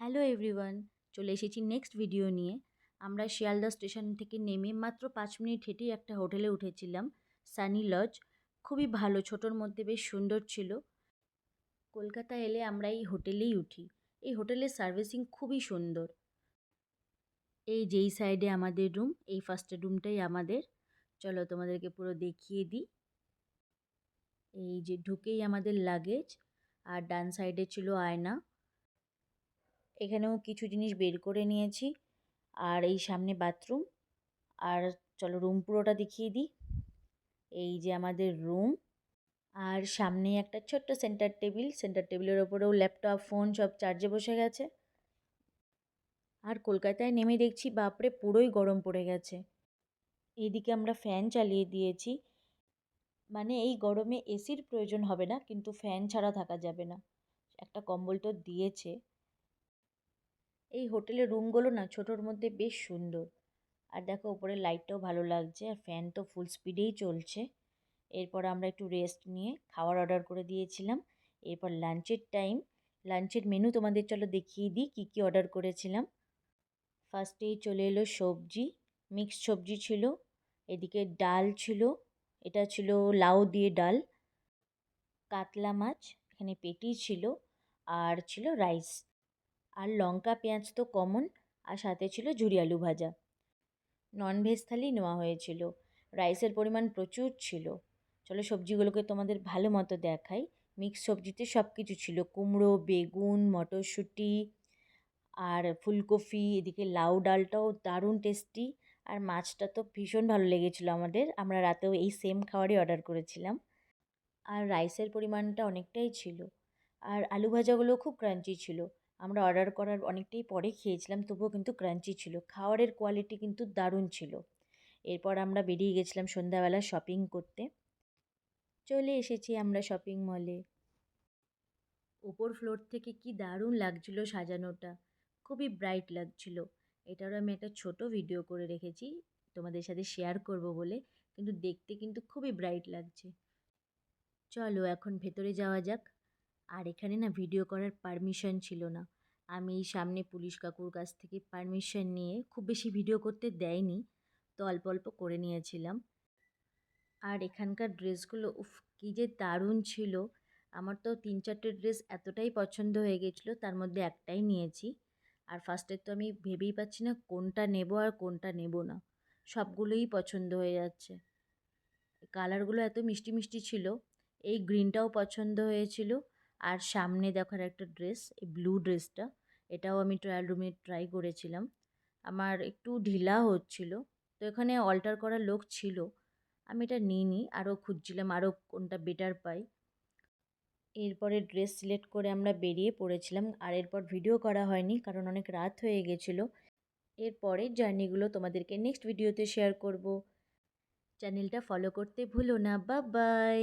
Hello everyone, চলে এসেছি next video নিয়ে। আমরা শিয়ালদা স্টেশন থেকে নেমে মাত্র 5 মিনিট হেঁটেই একটা হোটেলে উঠেছিলাম, সানি লজ। খুবই ভালো, ছোটোর মধ্যে বেশ সুন্দর ছিল। কলকাতা এলে আমরা এই হোটেলেই উঠি। এই হোটেলের সার্ভিসিং খুবই সুন্দর। এই যেই সাইডে আমাদের রুম, এই ফার্স্টের রুমটাই আমাদের। চলো তোমাদেরকে পুরো দেখিয়ে দিই। এই যে ঢুকেই আমাদের লাগেজ, আর ডান সাইডে ছিল আয়না। এখানেও কিছু জিনিস বের করে নিয়েছি। আর এই সামনে বাথরুম। আর চলো রুম পুরোটা দেখিয়ে দিই। এই যে আমাদের রুম, আর সামনে একটা ছোট্ট সেন্টার টেবিল। সেন্টার টেবিলের ওপরেও ল্যাপটপ, ফোন সব চার্জে বসে গেছে। আর কলকাতায় নেমে দেখছি বাপরে পুরোই গরম পড়ে গেছে। এইদিকে আমরা ফ্যান চালিয়ে দিয়েছি, মানে এই গরমে এসির প্রয়োজন হবে না, কিন্তু ফ্যান ছাড়া থাকা যাবে না। একটা কম্বল তো দিয়েছে। এই হোটেলের রুমগুলো না ছোটোর মধ্যে বেশ সুন্দর। আর দেখো ওপরে লাইটটাও ভালো লাগছে, আর ফ্যান তো ফুল স্পিডেই চলছে। এরপর আমরা একটু রেস্ট নিয়ে খাবার অর্ডার করে দিয়েছিলাম। এরপর লাঞ্চের টাইম। লাঞ্চের মেনু তোমাদের চলো দেখিয়ে দিই কী কী অর্ডার করেছিলাম। ফার্স্টেই চলে এলো সবজি, মিক্সড সবজি ছিল। এদিকে ডাল ছিল, এটা ছিল লাউ দিয়ে ডাল। কাতলা মাছ, এখানে পেটি ছিল। আর ছিল রাইস। আর লঙ্কা পেঁয়াজ তো কমন। আর সাথে ছিল ঝুরি আলু ভাজা। ননভেজ থালি নেওয়া হয়েছিল। রাইসের পরিমাণ প্রচুর ছিল। চলো সবজিগুলোকে তোমাদের ভালো মতো দেখাই। মিক্স সবজিতে সব কিছু ছিল, কুমড়ো, বেগুন, মটরশুঁটি, আর ফুলকপি। এদিকে লাউ ডালটাও দারুণ টেস্টি। আর মাছটা তো ভীষণ ভালো লেগেছিলো আমাদের। আমরা রাতেও এই সেম খাবারই অর্ডার করেছিলাম। আর রাইসের পরিমাণটা অনেকটাই ছিল। আর আলু ভাজাগুলো খুব ক্রাঞ্চি ছিল। আমরা অর্ডার করার অনেকটাই পরে খেয়েছিলাম, তবুও কিন্তু ক্রাঞ্চি ছিল। খাবারের কোয়ালিটি কিন্তু দারুণ ছিল। এরপর আমরা বেরিয়ে গেছিলাম সন্ধ্যাবেলা শপিং করতে। চলে এসেছি আমরা শপিং মলে। ওপর ফ্লোর থেকে কি দারুণ লাগছিল সাজানোটা, খুবই ব্রাইট লাগছিল। এটারও আমি একটা ছোট ভিডিও করে রেখেছি তোমাদের সাথে শেয়ার করব বলে, কিন্তু দেখতে কিন্তু খুবই ব্রাইট লাগছে। চলো এখন ভেতরে যাওয়া যাক। আর এখানে না ভিডিও করার পারমিশন ছিল না। আমি সামনে পুলিশ কাকুর কাছ থেকে পারমিশন নিয়ে, খুব বেশি ভিডিও করতে দেয়নি, তো অল্প অল্প করে নিয়েছিলাম। আর এখানকার ড্রেসগুলো উফ কী যে দারুণ ছিল। আমার তো 3-4টে ড্রেস এতটাই পছন্দ হয়ে গেছিলো, তার মধ্যে একটাই নিয়েছি। আর ফার্স্টে তো আমি ভেবেই পাচ্ছি না কোনটা নেব আর কোনটা নেব না। সবগুলোই পছন্দ হয়ে যাচ্ছে। কালারগুলো এত মিষ্টি মিষ্টি ছিল। এই গ্রিনটাও পছন্দ হয়েছিল। আর সামনে দেখার একটা ড্রেস, এই ব্লু ড্রেসটা, এটাও আমি ট্রায়াল রুমে ট্রাই করেছিলাম। আমার একটু ঢিলা হচ্ছিল, তো এখানে অল্টার করার লোক ছিল। আমি এটা নিইনি, আরও খুঁজছিলাম আরও কোনটা বেটার পাই। এরপরে ড্রেস সিলেক্ট করে আমরা বেরিয়ে পড়েছিলাম। আর এরপর ভিডিও করা হয়নি, কারণ অনেক রাত হয়ে গেছিলো। এরপরে জার্নিগুলো তোমাদেরকে নেক্সট ভিডিওতে শেয়ার করব। চ্যানেলটা ফলো করতে ভুলো না। Bye bye.